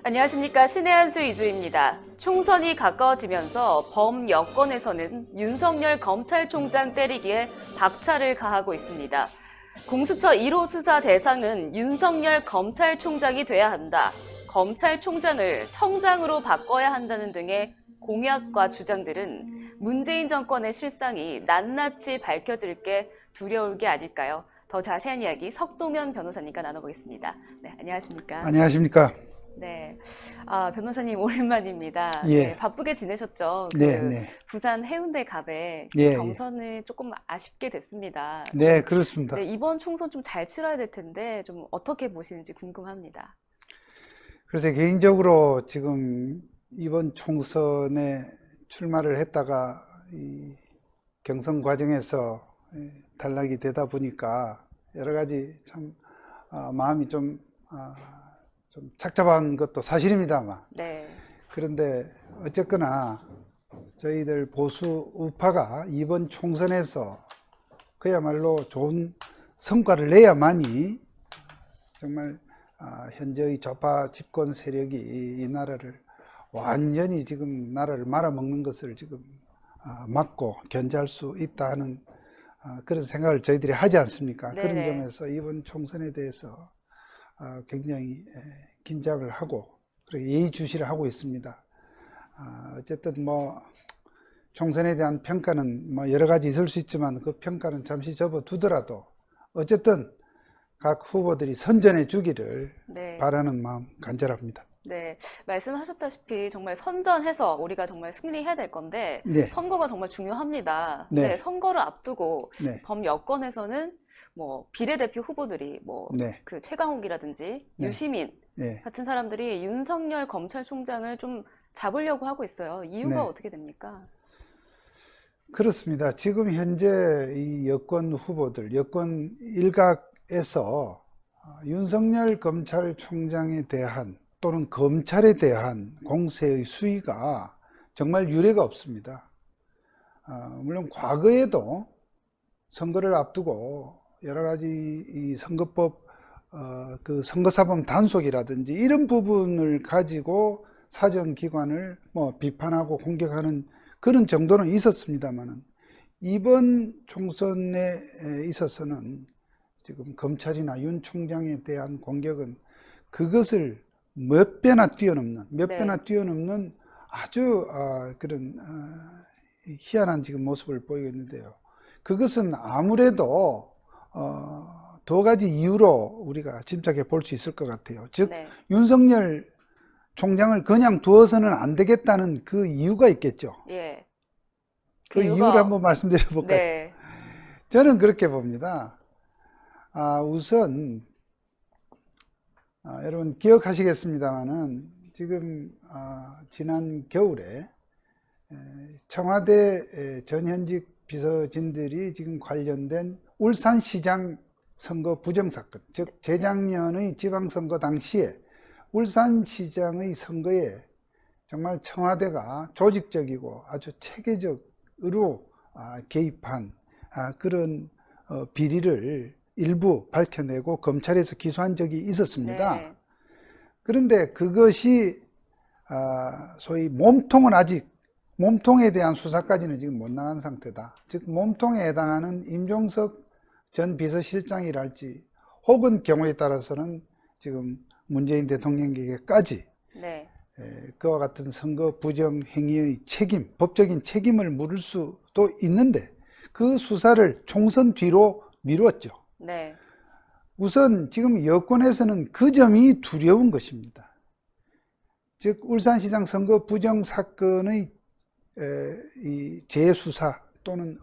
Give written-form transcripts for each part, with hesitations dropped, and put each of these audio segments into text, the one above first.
안녕하십니까. 신의 한수 이주입니다. 총선이 가까워지면서 범여권에서는 윤석열 검찰총장 때리기에 박차를 가하고 있습니다. 공수처 1호 수사 대상은 윤석열 검찰총장이 돼야 한다. 검찰총장을 청장으로 바꿔야 한다는 등의 공약과 주장들은 문재인 정권의 실상이 낱낱이 밝혀질 게 두려울 게 아닐까요? 더 자세한 이야기 석동현 변호사님과 나눠보겠습니다. 네, 안녕하십니까? 안녕하십니까. 네. 변호사님 오랜만입니다. 예. 네, 바쁘게 지내셨죠? 네. 부산 해운대 갑에 예. 경선을 조금 아쉽게 됐습니다. 네, 그렇습니다. 네, 이번 총선 좀 잘 치러야 될 텐데 좀 어떻게 보시는지 궁금합니다. 그래서 개인적으로 지금 이번 총선에 출마를 했다가 이 경선 과정에서 탈락이 되다 보니까 여러 가지 참 마음이 좀 착잡한 것도 사실입니다만, 네. 그런데 어쨌거나 저희들 보수 우파가 이번 총선에서 그야말로 좋은 성과를 내야만이 정말 현재의 좌파 집권 세력이 이 나라를 완전히 지금 나라를 말아먹는 것을 지금 막고 견제할 수 있다 하는 그런 생각을 저희들이 하지 않습니까? 네네. 그런 점에서 이번 총선에 대해서 굉장히 긴장을 하고 그리고 예의주시를 하고 있습니다. 어쨌든 뭐 총선에 대한 평가는 뭐 여러 가지 있을 수 있지만 그 평가는 잠시 접어두더라도 어쨌든 각 후보들이 선전해 주기를 네. 바라는 마음 간절합니다. 네, 말씀하셨다시피 정말 선전해서 우리가 정말 승리해야 될 건데 네. 선거가 정말 중요합니다. 네. 네, 선거를 앞두고 네. 범여권에서는 뭐 비례대표 후보들이 뭐 네. 그 최강욱이라든지 네. 유시민 네. 같은 사람들이 윤석열 검찰총장을 좀 잡으려고 하고 있어요. 이유가 네. 어떻게 됩니까? 그렇습니다. 지금 현재 이 여권 후보들, 여권 일각에서 윤석열 검찰총장에 대한 또는 검찰에 대한 공세의 수위가 정말 유례가 없습니다. 물론 과거에도 선거를 앞두고 여러 가지 이 선거법, 그 선거사범 단속이라든지 이런 부분을 가지고 사정기관을 뭐 비판하고 공격하는 그런 정도는 있었습니다만은 이번 총선에 있어서는 지금 검찰이나 윤 총장에 대한 공격은 그것을 몇 배나 뛰어넘는 아주 그런 희한한 지금 모습을 보이고 있는데요. 그것은 아무래도 두 가지 이유로 우리가 짐작해 볼 수 있을 것 같아요. 즉 네. 윤석열 총장을 그냥 두어서는 안 되겠다는 그 이유가 있겠죠. 예. 그 이유를 한번 말씀드려 볼까요? 네. 저는 그렇게 봅니다. 우선 여러분 기억하시겠습니다만은 지금 지난 겨울에 청와대 전현직 비서진들이 지금 관련된 울산시장 선거 부정사건, 즉 재작년의 지방선거 당시에 울산시장의 선거에 정말 청와대가 조직적이고 아주 체계적으로 개입한 그런 비리를 일부 밝혀내고 검찰에서 기소한 적이 있었습니다. 네. 그런데 그것이 소위 몸통은 아직 몸통에 대한 수사까지는 지금 못 나간 상태다. 즉 몸통에 해당하는 임종석 전 비서실장이랄지 혹은 경우에 따라서는 지금 문재인 대통령에게까지 네. 그와 같은 선거 부정 행위의 책임, 법적인 책임을 물을 수도 있는데 그 수사를 총선 뒤로 미뤘죠. 네. 우선 지금 여권에서는 그 점이 두려운 것입니다. 즉 울산시장 선거 부정 사건의 이 재수사 또는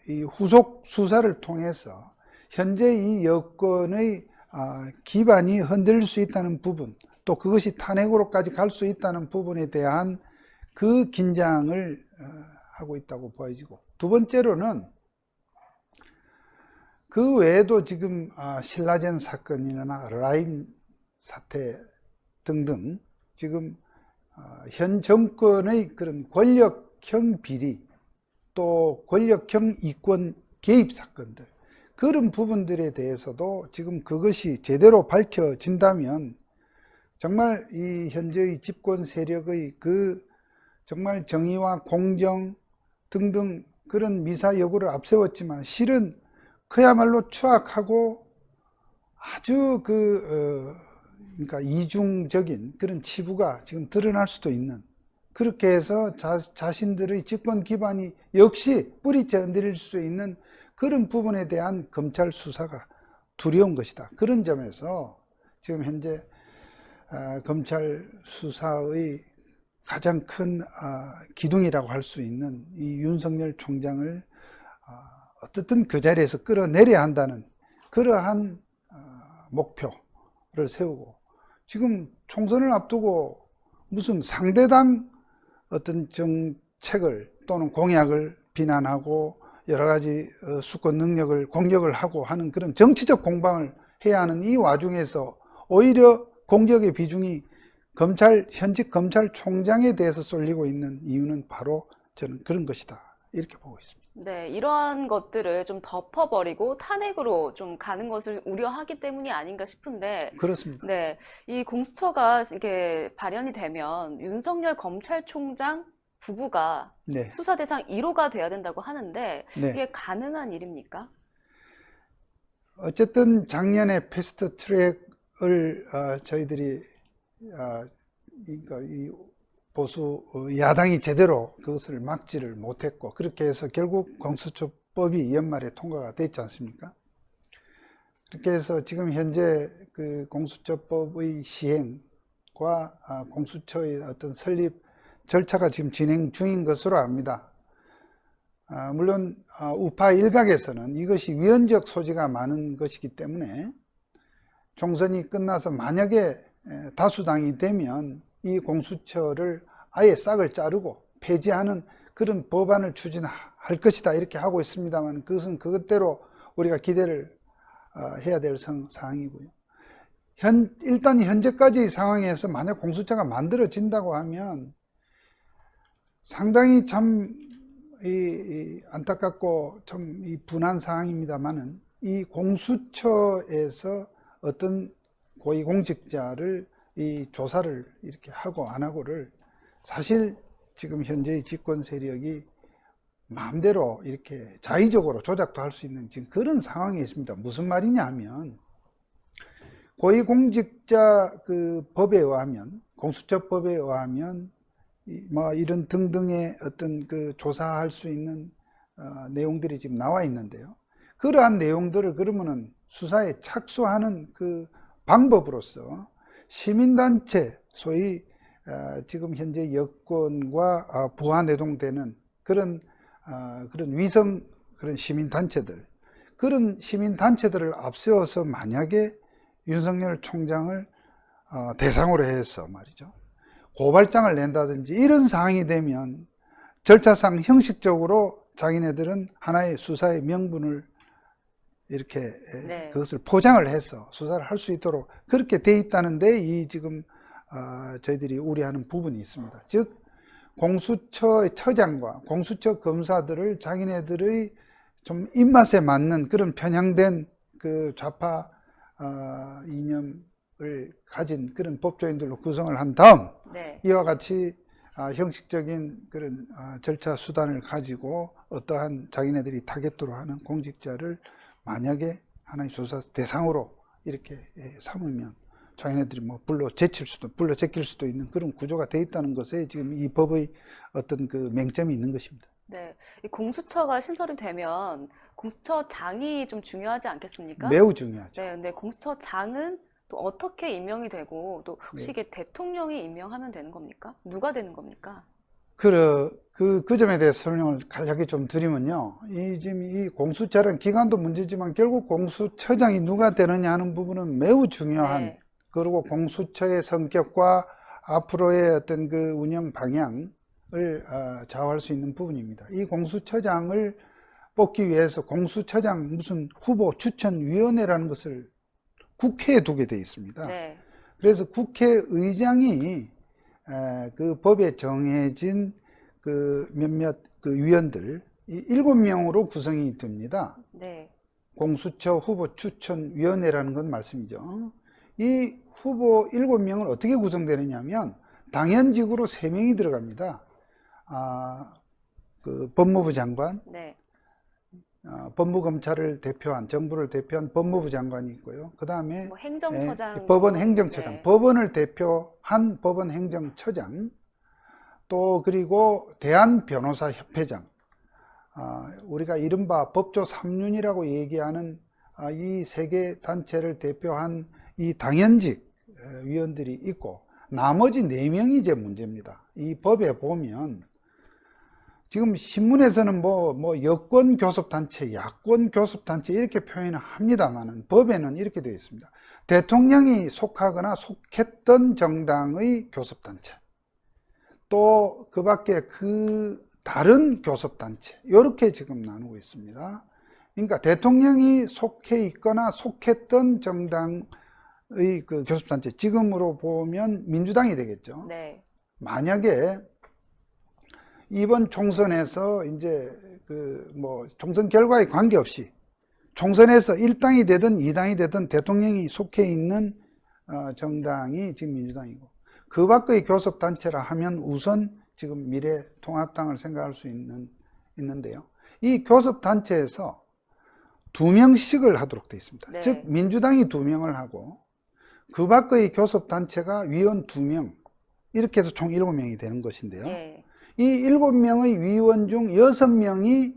이 후속 수사를 통해서 현재 이 여권의 기반이 흔들릴 수 있다는 부분, 또 그것이 탄핵으로까지 갈 수 있다는 부분에 대한 그 긴장을 하고 있다고 보여지고, 두 번째로는 그 외에도 지금 신라젠 사건이나 라임 사태 등등 지금 현 정권의 그런 권력형 비리 또 권력형 이권 개입 사건들, 그런 부분들에 대해서도 지금 그것이 제대로 밝혀진다면 정말 이 현재의 집권 세력의 그 정말 정의와 공정 등등 그런 미사 여구를 앞세웠지만 실은 그야말로 추악하고 아주 그러니까 이중적인 그런 치부가 지금 드러날 수도 있는, 그렇게 해서 자신들의 집권 기반이 역시 뿌리째 흔들릴 수 있는 그런 부분에 대한 검찰 수사가 두려운 것이다. 그런 점에서 지금 현재 검찰 수사의 가장 큰 기둥이라고 할 수 있는 이 윤석열 총장을 어떻든 그 자리에서 끌어내려야 한다는 그러한 목표를 세우고, 지금 총선을 앞두고 무슨 상대당 어떤 정책을 또는 공약을 비난하고 여러 가지 수권 능력을 공격을 하고 하는 그런 정치적 공방을 해야 하는 이 와중에서 오히려 공격의 비중이 현직 검찰총장에 대해서 쏠리고 있는 이유는 바로 저는 그런 것이다, 이렇게 보고 있습니다. 네, 이러한 것들을 좀 덮어버리고 탄핵으로 좀 가는 것을 우려하기 때문이 아닌가 싶은데, 그렇습니다. 네, 이 공수처가 이렇게 발현이 되면 윤석열 검찰총장 부부가 네. 수사 대상 1호가 돼야 된다고 하는데 네. 이게 가능한 일입니까? 어쨌든 작년에 패스트 트랙을 저희들이 그러니까 이 보수 야당이 제대로 그것을 막지를 못했고, 그렇게 해서 결국 공수처법이 연말에 통과가 됐지 않습니까? 그렇게 해서 지금 현재 그 공수처법의 시행과 공수처의 어떤 설립 절차가 지금 진행 중인 것으로 압니다. 물론 우파 일각에서는 이것이 위헌적 소지가 많은 것이기 때문에 총선이 끝나서 만약에 다수당이 되면 이 공수처를 아예 싹을 자르고 폐지하는 그런 법안을 추진할 것이다, 이렇게 하고 있습니다만, 그것은 그것대로 우리가 기대를 해야 될 사항이고요. 일단 현재까지의 상황에서 만약 공수처가 만들어진다고 하면 상당히 참 안타깝고 좀 분한 사항입니다만은, 이 공수처에서 어떤 고위공직자를 이 조사를 이렇게 하고 안 하고를 사실 지금 현재의 집권 세력이 마음대로 이렇게 자의적으로 조작도 할 수 있는 지금 그런 상황에 있습니다. 무슨 말이냐 하면, 고위공직자 그 법에 의하면, 공수처법에 의하면 뭐 이런 등등의 어떤 그 조사할 수 있는 내용들이 지금 나와 있는데요. 그러한 내용들을 그러면은 수사에 착수하는 그 방법으로서 시민단체, 소위 지금 현재 여권과 부하내동되는 그런 위성 그런 시민단체들, 그런 시민단체들을 앞세워서 만약에 윤석열 총장을 대상으로 해서 말이죠, 고발장을 낸다든지 이런 상황이 되면 절차상 형식적으로 자기네들은 하나의 수사의 명분을 이렇게 네. 그것을 포장을 해서 수사를 할 수 있도록 그렇게 돼 있다는데, 이 지금 저희들이 우려하는 부분이 있습니다. 즉 공수처의 처장과 공수처 검사들을 자기네들의 좀 입맛에 맞는 그런 편향된 그 좌파 이념을 가진 그런 법조인들로 구성을 한 다음, 네. 이와 같이 형식적인 그런 절차 수단을 가지고 어떠한 자기네들이 타겟으로 하는 공직자를 만약에 하나의 수사 대상으로 이렇게 삼으면 자기네들이 뭐 불러 제낄 수도 있는 그런 구조가 돼 있다는 것에 지금 이 법의 어떤 그 맹점이 있는 것입니다. 네. 이 공수처가 신설이 되면 공수처장이 좀 중요하지 않겠습니까? 매우 중요하죠. 네, 근데 공수처장은 또 어떻게 임명이 되고, 또 혹시 이게 대통령이 임명하면 되는 겁니까? 누가 되는 겁니까? 그 점에 대해서 설명을 간략히 좀 드리면요. 지금 이 공수처라는 기관도 문제지만 결국 공수처장이 누가 되느냐 하는 부분은 매우 중요한, 네. 그리고 공수처의 성격과 앞으로의 어떤 그 운영 방향을 좌우할 수 있는 부분입니다. 이 공수처장을 뽑기 위해서 공수처장 무슨 후보 추천위원회라는 것을 국회에 두게 되어 있습니다. 네. 그래서 국회의장이 그 법에 정해진 그 몇몇 그 위원들 7명으로 구성이 됩니다. 네. 공수처 후보 추천위원회라는 건 말씀이죠. 이 후보 7명은 어떻게 구성되느냐 하면 당연직으로 3명이 들어갑니다. 그 법무부 장관, 네. 법무검찰을 대표한, 정부를 대표한 법무부 장관이 있고요. 그 다음에 뭐 행정처장, 법원 행정처장, 네. 법원을 대표한 법원 행정처장, 또 그리고 대한변호사협회장, 우리가 이른바 법조 3윤이라고 얘기하는 이 세 개 단체를 대표한 이 당연직 위원들이 있고, 나머지 4명이 이제 문제입니다. 이 법에 보면 지금 신문에서는 뭐 여권 교섭단체, 야권 교섭단체 이렇게 표현을 합니다만은 법에는 이렇게 되어 있습니다. 대통령이 속하거나 속했던 정당의 교섭단체, 또 그 밖에 그 다른 교섭단체, 이렇게 지금 나누고 있습니다. 그러니까 대통령이 속해 있거나 속했던 정당의 그 교섭단체, 지금으로 보면 민주당이 되겠죠. 네. 만약에 이번 총선에서 이제 그 뭐 총선 결과에 관계없이 총선에서 1당이 되든 2당이 되든 대통령이 속해 있는 정당이 지금 민주당이고, 그 밖의 교섭단체라 하면 우선 지금 미래통합당을 생각할 수 있는데요. 이 교섭단체에서 2명씩을 하도록 되어 있습니다. 네. 즉 민주당이 2명을 하고 그 밖의 교섭단체가 위원 2명, 이렇게 해서 총 7명이 되는 것인데요. 네. 이 7명의 위원 중 6명이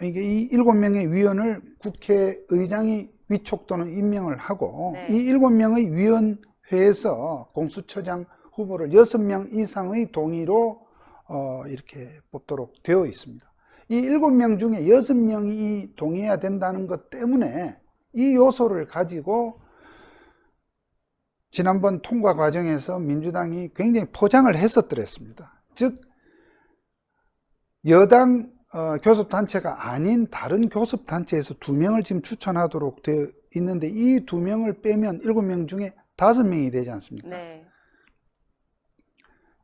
이 7명의 위원을 국회의장이 위촉 또는 임명을 하고, 네. 이 7명의 위원회에서 공수처장 후보를 6명 이상의 동의로 이렇게 뽑도록 되어 있습니다. 이 7명 중에 6명이 동의해야 된다는 것 때문에 이 요소를 가지고 지난번 통과 과정에서 민주당이 굉장히 포장을 했었더랬습니다. 즉 여당 교섭단체가 아닌 다른 교섭단체에서 2명을 지금 추천하도록 되어 있는데, 이 2명을 빼면 7명 중에 5명이 되지 않습니까? 네.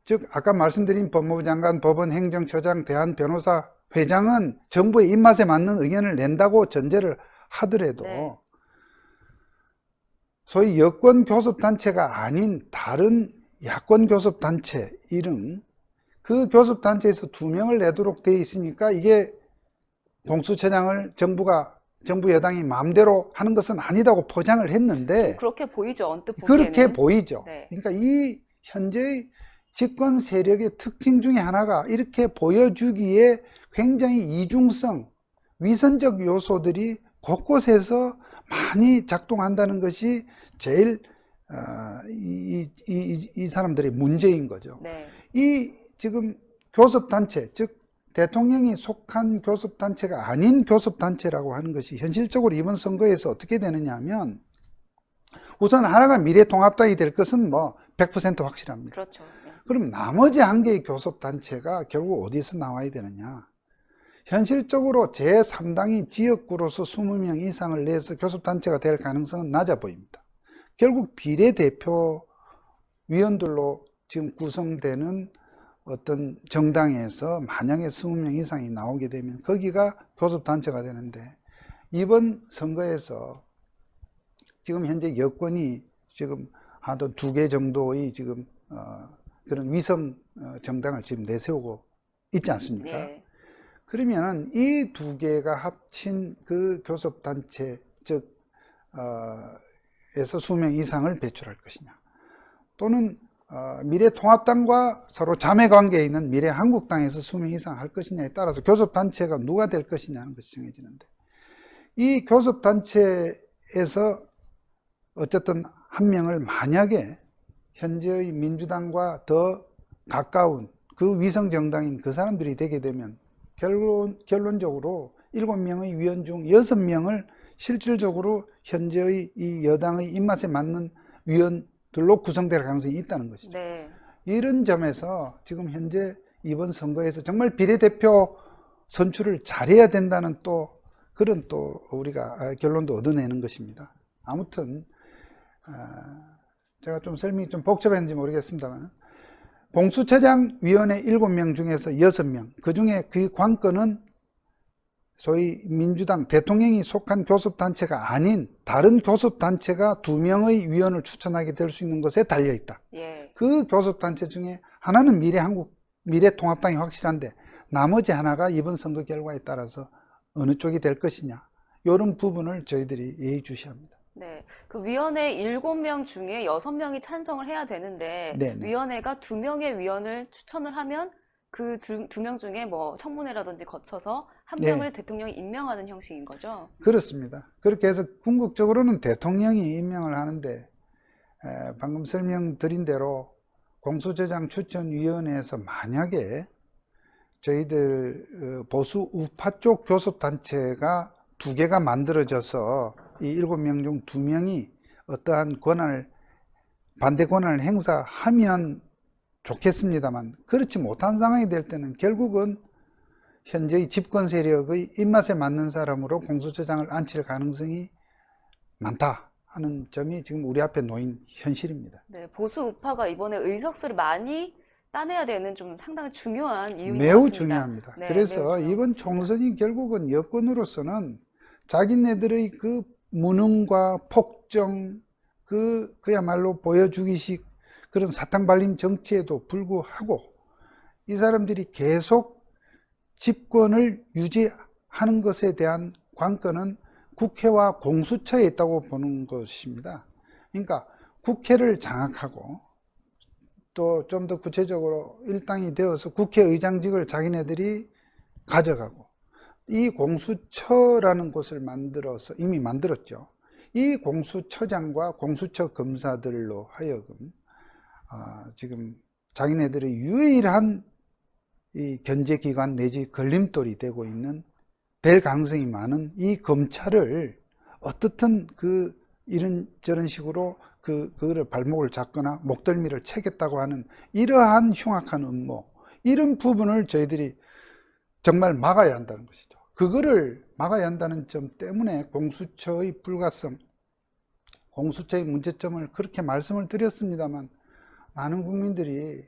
즉 아까 말씀드린 법무부 장관, 법원 행정처장, 대한변호사 회장은 정부의 입맛에 맞는 의견을 낸다고 전제를 하더라도 네. 소위 여권 교섭단체가 아닌 다른 야권 교섭단체 이름, 그 교섭단체에서 2명을 내도록 되어 있으니까 이게 공수처장을 정부 여당이 마음대로 하는 것은 아니다고 포장을 했는데, 그렇게 보이죠, 언뜻 보기에는. 그렇게 보이죠. 네. 그러니까 이 현재의 집권 세력의 특징 중에 하나가 이렇게 보여주기에 굉장히 이중성, 위선적 요소들이 곳곳에서 많이 작동한다는 것이 제일 이 사람들의 문제인 거죠. 네. 이 지금 교섭단체, 즉 대통령이 속한 교섭단체가 아닌 교섭단체라고 하는 것이 현실적으로 이번 선거에서 어떻게 되느냐 하면, 우선 하나가 미래통합당이 될 것은 뭐 100% 확실합니다. 그렇죠. 네. 그럼 나머지 한 개의 교섭단체가 결국 어디서 나와야 되느냐? 현실적으로 제3당이 지역구로서 20명 이상을 내서 교섭단체가 될 가능성은 낮아 보입니다. 결국 비례대표 위원들로 지금 구성되는 어떤 정당에서 만약에 20명 이상이 나오게 되면 거기가 교섭단체가 되는데, 이번 선거에서 지금 현재 여권이 지금 한 2개 정도의 지금 그런 위성 정당을 지금 내세우고 있지 않습니까? 네. 그러면 이 2개가 합친 그 교섭단체, 즉 에서 20명 이상을 배출할 것이냐, 또는 미래통합당과 서로 자매관계에 있는 미래한국당에서 20명 이상 할 것이냐에 따라서 교섭단체가 누가 될 것이냐는 것이 정해지는데, 이 교섭단체에서 어쨌든 한 명을 만약에 현재의 민주당과 더 가까운 그 위성정당인 그 사람들이 되게 되면 결론적으로 7명의 위원 중 6명을 실질적으로 현재의 이 여당의 입맛에 맞는 위원들로 구성될 가능성이 있다는 것이죠. 네. 이런 점에서 지금 현재 이번 선거에서 정말 비례대표 선출을 잘해야 된다는 또 그런 또 우리가 결론도 얻어내는 것입니다. 아무튼 제가 좀 설명이 좀 복잡했는지 모르겠습니다만, 공수처장 위원회 7명 중에서 6명, 그 중에 그 관건은 소위 민주당 대통령이 속한 교섭단체가 아닌 다른 교섭단체가 2명의 위원을 추천하게 될 수 있는 것에 달려있다. 예. 그 교섭단체 중에 하나는 미래통합당이 확실한데 나머지 하나가 이번 선거 결과에 따라서 어느 쪽이 될 것이냐, 이런 부분을 저희들이 예의주시합니다. 네. 그 위원회 7명 중에 6명이 찬성을 해야 되는데 네네. 위원회가 2명의 위원을 추천을 하면 그 2명 중에 뭐 청문회라든지 거쳐서 한 네. 명을 대통령이 임명하는 형식인 거죠. 그렇습니다. 그렇게 해서 궁극적으로는 대통령이 임명을 하는데 방금 설명드린 대로 공수처장 추천위원회에서 만약에 저희들 보수 우파 쪽 교섭단체가 2개가 만들어져서 이 7명 중 2명이 어떠한 반대 권한을 행사하면 좋겠습니다만, 그렇지 못한 상황이 될 때는 결국은 현재의 집권 세력의 입맛에 맞는 사람으로 공수처장을 앉힐 가능성이 많다 하는 점이 지금 우리 앞에 놓인 현실입니다. 네, 보수 우파가 이번에 의석수를 많이 따내야 되는 좀 상당히 중요한 이유인 것 매우 같습니다. 중요합니다. 네, 그래서 매우 중요한 것 이번 같습니다. 총선이 결국은 여권으로서는 자기네들의 그 무능과 폭정, 그야말로 보여주기식 그런 사탕 발림 정치에도 불구하고 이 사람들이 계속 집권을 유지하는 것에 대한 관건은 국회와 공수처에 있다고 보는 것입니다. 그러니까 국회를 장악하고 또 좀 더 구체적으로 일당이 되어서 국회의장직을 자기네들이 가져가고, 이 공수처라는 곳을 이미 만들었죠. 이 공수처장과 공수처 검사들로 하여금 지금 자기네들의 유일한 이 견제기관 내지 걸림돌이 되고 있는, 될 가능성이 많은 이 검찰을 어떻든 이런저런 식으로 그거를 발목을 잡거나 목덜미를 채겠다고 하는 이러한 흉악한 음모, 이런 부분을 저희들이 정말 막아야 한다는 것이죠. 그거를 막아야 한다는 점 때문에 공수처의 불가성, 공수처의 문제점을 그렇게 말씀을 드렸습니다만, 많은 국민들이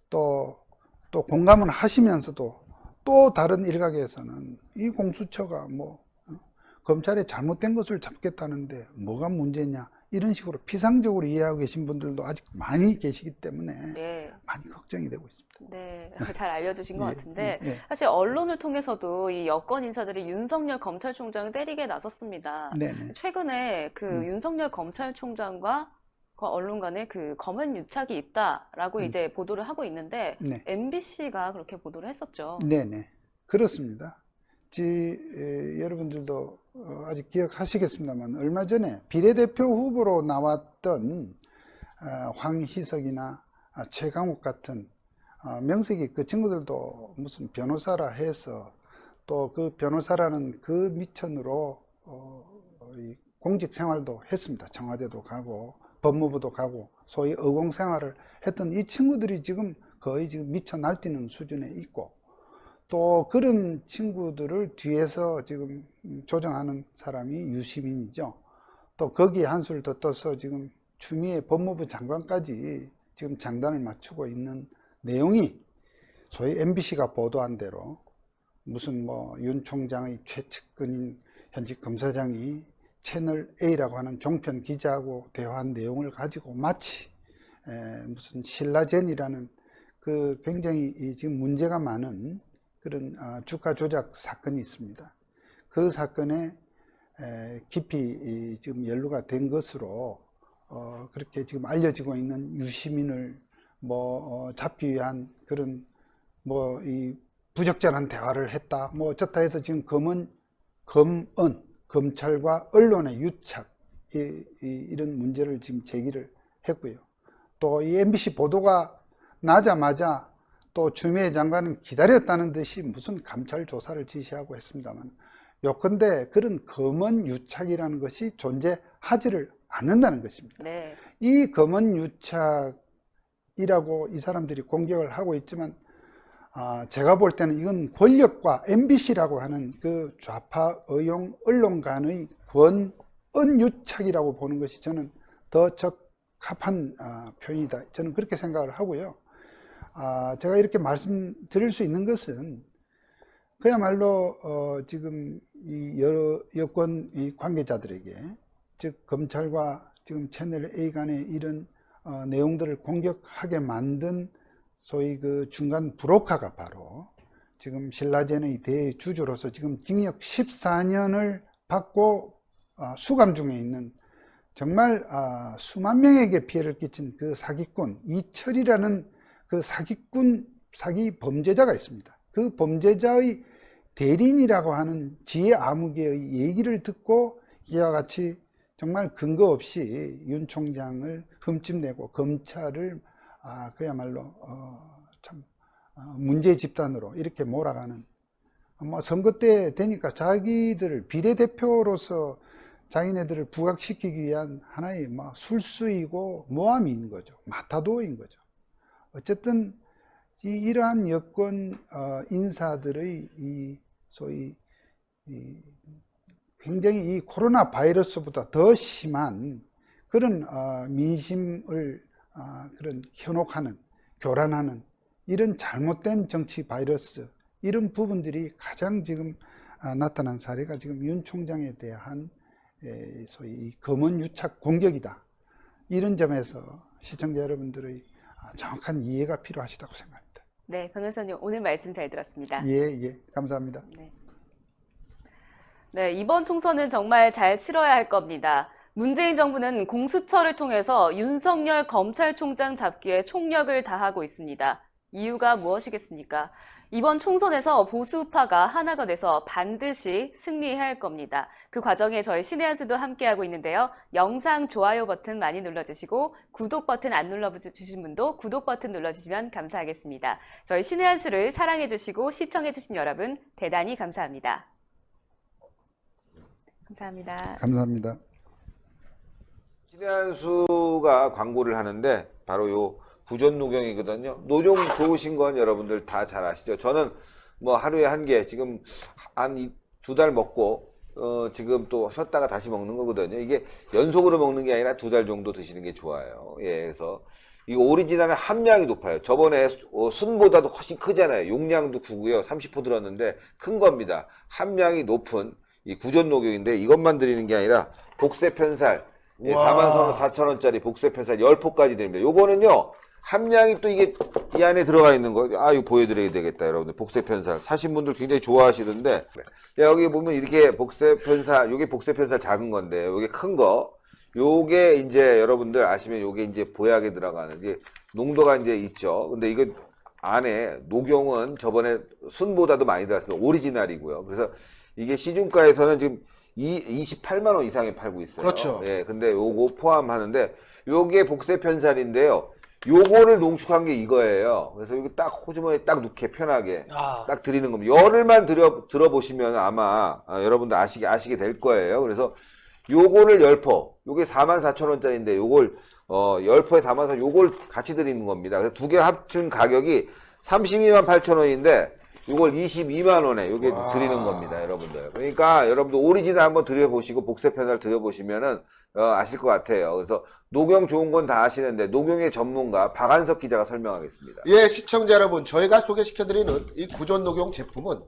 또 공감을 하시면서도 또 다른 일각에서는 이 공수처가 검찰이 잘못된 것을 잡겠다는데 뭐가 문제냐, 이런 식으로 피상적으로 이해하고 계신 분들도 아직 많이 계시기 때문에 네. 많이 걱정이 되고 있습니다. 네, 잘 알려주신 것 예, 같은데 예, 예. 사실 언론을 통해서도 이 여권 인사들이 윤석열 검찰총장을 때리게 나섰습니다. 네네. 최근에 그 윤석열 검찰총장과 그 언론 간에 그 검은 유착이 있다라고 이제 보도를 하고 있는데 네. MBC가 그렇게 보도를 했었죠. 네네. 그렇습니다. 여러분들도 아직 기억하시겠습니다만, 얼마 전에 비례대표 후보로 나왔던 황희석이나 최강욱 같은 명색이, 그 친구들도 무슨 변호사라 해서 또 그 변호사라는 그 미천으로 공직 생활도 했습니다. 청와대도 가고 법무부도 가고 소위 의공 생활을 했던 이 친구들이 지금 거의 미쳐 날뛰는 수준에 있고, 또 그런 친구들을 뒤에서 지금 조정하는 사람이 유시민이죠. 또 거기에 한술 더 떠서 지금 추미애 법무부 장관까지 지금 장단을 맞추고 있는 내용이, 소위 MBC가 보도한 대로 무슨 윤 총장의 최측근인 현직 검사장이 채널 A라고 하는 종편 기자하고 대화한 내용을 가지고 마치 무슨 신라젠이라는 그 굉장히 지금 문제가 많은 그런 주가 조작 사건이 있습니다. 그 사건에 깊이 지금 연루가 된 것으로 그렇게 지금 알려지고 있는 유시민을 잡기 위한 그런 이 부적절한 대화를 했다, 어쩌다 해서 지금 검찰과 언론의 유착, 이런 문제를 지금 제기를 했고요. 또 이 MBC 보도가 나자마자 또 추미애 장관은 기다렸다는 듯이 무슨 감찰 조사를 지시하고 했습니다만, 요컨대 그런 검언 유착이라는 것이 존재하지를 않는다는 것입니다. 네. 이 검언 유착이라고 이 사람들이 공격을 하고 있지만, 제가 볼 때는 이건 권력과 MBC라고 하는 그 좌파 의용 언론 간의 권언 유착이라고 보는 것이 저는 더 적합한 표현이다, 저는 그렇게 생각을 하고요. 제가 이렇게 말씀드릴 수 있는 것은 그야말로 지금 이 여러 여권 이 관계자들에게, 즉 검찰과 지금 채널 A 간의 이런 내용들을 공격하게 만든 소위 그 중간 브로커가 바로 지금 신라젠의 대주주로서 지금 징역 14년을 받고 수감 중에 있는, 정말 수만 명에게 피해를 끼친 그 사기꾼 이철이라는 그 사기 범죄자가 있습니다. 그 범죄자의 대리인이라고 하는 지혜 아무개의 얘기를 듣고 이와 같이 정말 근거 없이 윤 총장을 흠집내고 검찰을 그야말로 참 문제 집단으로 이렇게 몰아가는, 뭐 선거 때 되니까 자기들 비례대표로서 자기네들을 부각시키기 위한 하나의 뭐 술수이고 모함인 거죠. 마타도인 거죠. 어쨌든 이러한 여권 인사들의 이 소위 굉장히 이 코로나 바이러스보다 더 심한 그런 민심을 그런 현혹하는, 교란하는 이런 잘못된 정치 바이러스, 이런 부분들이 가장 지금 나타난 사례가 지금 윤 총장에 대한 소위 검언 유착 공격이다. 이런 점에서 시청자 여러분들의 정확한 이해가 필요하시다고 생각합니다. 네, 변호사님 오늘 말씀 잘 들었습니다. 예, 감사합니다. 네, 이번 총선은 정말 잘 치러야 할 겁니다. 문재인 정부는 공수처를 통해서 윤석열 검찰총장 잡기에 총력을 다하고 있습니다. 이유가 무엇이겠습니까? 이번 총선에서 보수파가 하나가 돼서 반드시 승리해야 할 겁니다. 그 과정에 저희 신의 한 수도 함께하고 있는데요. 영상 좋아요 버튼 많이 눌러주시고 구독 버튼 안 눌러주신 분도 구독 버튼 눌러주시면 감사하겠습니다. 저희 신의 한 수를 사랑해주시고 시청해주신 여러분 대단히 감사합니다. 감사합니다. 감사합니다. 신의 한 수가 광고를 하는데 바로 요 구전 녹용이거든요. 녹용 좋으신 건 여러분들 다 잘 아시죠? 저는 뭐 하루에 한 개, 지금 한 2달 먹고 지금 또 쉬었다가 다시 먹는 거거든요. 이게 연속으로 먹는 게 아니라 2달 정도 드시는 게 좋아요. 예, 그래서 이 오리지널은 함량이 높아요. 저번에 순보다도 훨씬 크잖아요. 용량도 크고요. 30% 들었는데 큰 겁니다. 함량이 높은 이 구전 녹용인데 이것만 드리는 게 아니라 복세 편살, 예, 44,000원짜리 복세 편살 10포까지 드립니다. 요거는요, 함량이 또 이게 이 안에 들어가 있는 거, 이거 보여드려야 되겠다, 여러분들. 복세 편살 사신 분들 굉장히 좋아하시던데, 여기 보면 이렇게 복세 편살, 요게 복세 편살 작은 건데, 요게 큰 거, 요게 이제 여러분들 아시면 요게 이제 보약에 들어가는 게 농도가 이제 있죠. 근데 이거 안에 녹용은 저번에 순보다도 많이 들어갔습니다. 오리지널이고요. 그래서 이게 시중가에서는 지금 28만 원 이상에 팔고 있어요. 그렇죠. 예, 근데 요거 포함하는데 요게 복세 편살인데요. 요거를 농축한 게 이거예요. 그래서 여기 딱 호주머니에 딱 넣게 편하게 딱 드리는 겁니다. 열흘만 들어보시면 아마 여러분들 아시게 될 거예요. 그래서 요거를 10포, 요게 44,000원짜리인데 요걸 10포에 담아서 요걸 같이 드리는 겁니다. 그래서 두 개 합친 가격이 328,000원인데 요걸 22만 원에 요게 드리는 겁니다, 여러분들. 그러니까 여러분들 오리지널 한번 드려보시고 복세 편살 드려보시면은 아실 것 같아요. 그래서 녹용 좋은 건 다 아시는데 녹용의 전문가 박한석 기자가 설명하겠습니다. 예, 시청자 여러분, 저희가 소개시켜드리는 이 구전 녹용 제품은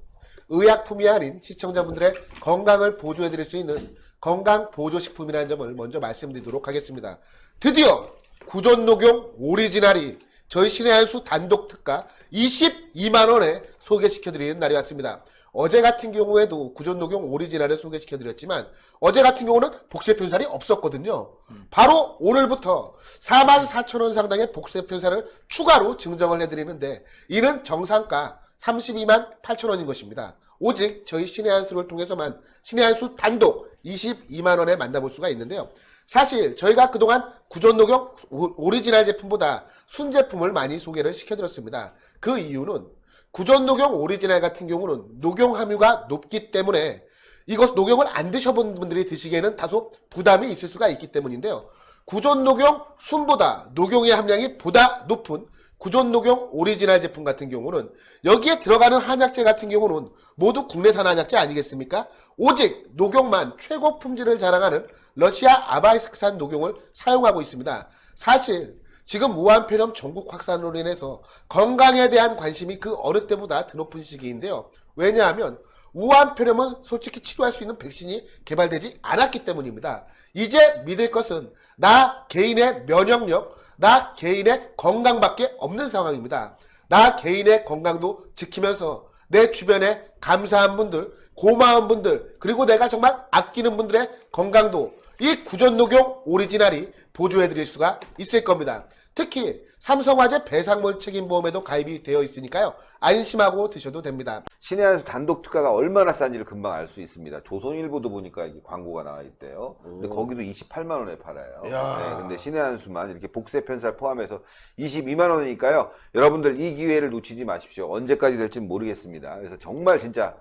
의약품이 아닌 시청자분들의 건강을 보조해드릴 수 있는 건강보조식품이라는 점을 먼저 말씀드리도록 하겠습니다. 드디어 구전 녹용 오리지널이 저희 신의 한 수 단독 특가 22만원에 소개시켜드리는 날이 왔습니다. 어제 같은 경우에도 구전 녹용 오리지널을 소개시켜드렸지만 어제 같은 경우는 복세 편살이 없었거든요. 바로 오늘부터 44,000원 상당의 복세 편살을 추가로 증정을 해드리는데 이는 정상가 32만 8천원인 것입니다. 오직 저희 신의 한 수를 통해서만 신의 한 수 단독 22만원에 만나볼 수가 있는데요. 사실 저희가 그동안 구전 녹용 오리지널 제품보다 순제품을 많이 소개를 시켜드렸습니다. 그 이유는 구전 녹용 오리지널 같은 경우는 녹용 함유가 높기 때문에 이것 녹용을 안 드셔본 분들이 드시기에는 다소 부담이 있을 수가 있기 때문인데요. 구전 녹용 순보다 녹용의 함량이 보다 높은 구전 녹용 오리지널 제품 같은 경우는 여기에 들어가는 한약재 같은 경우는 모두 국내산 한약재 아니겠습니까? 오직 녹용만 최고 품질을 자랑하는 러시아 아바이스크산 녹용을 사용하고 있습니다. 사실 지금 무한폐렴 전국 확산으로 인해서 건강에 대한 관심이 그 어느 때보다 더 높은 시기인데요. 왜냐하면 무한폐렴은 솔직히 치료할 수 있는 백신이 개발되지 않았기 때문입니다. 이제 믿을 것은 나 개인의 면역력, 나 개인의 건강밖에 없는 상황입니다. 나 개인의 건강도 지키면서 내 주변에 감사한 분들, 고마운 분들, 그리고 내가 정말 아끼는 분들의 건강도 이 구전녹용 오리지널이 보조해드릴 수가 있을 겁니다. 특히 삼성화재 배상물 책임보험에도 가입이 되어 있으니까요. 안심하고 드셔도 됩니다. 신의 한수 단독 특가가 얼마나 싼지를 금방 알 수 있습니다. 조선일보도 보니까 이게 광고가 나와 있대요. 근데 거기도 28만 원에 팔아요. 야. 네, 근데 신의 한수만 이렇게 복세 편살 포함해서 22만 원이니까요. 여러분들 이 기회를 놓치지 마십시오. 언제까지 될지는 모르겠습니다. 그래서 정말 진짜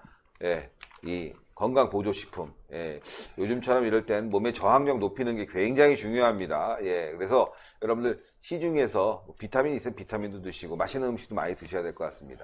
이 건강 보조식품, 요즘처럼 이럴 땐 몸의 저항력 높이는 게 굉장히 중요합니다. 그래서 여러분들 시중에서 비타민 있으면 비타민도 드시고 맛있는 음식도 많이 드셔야 될 것 같습니다.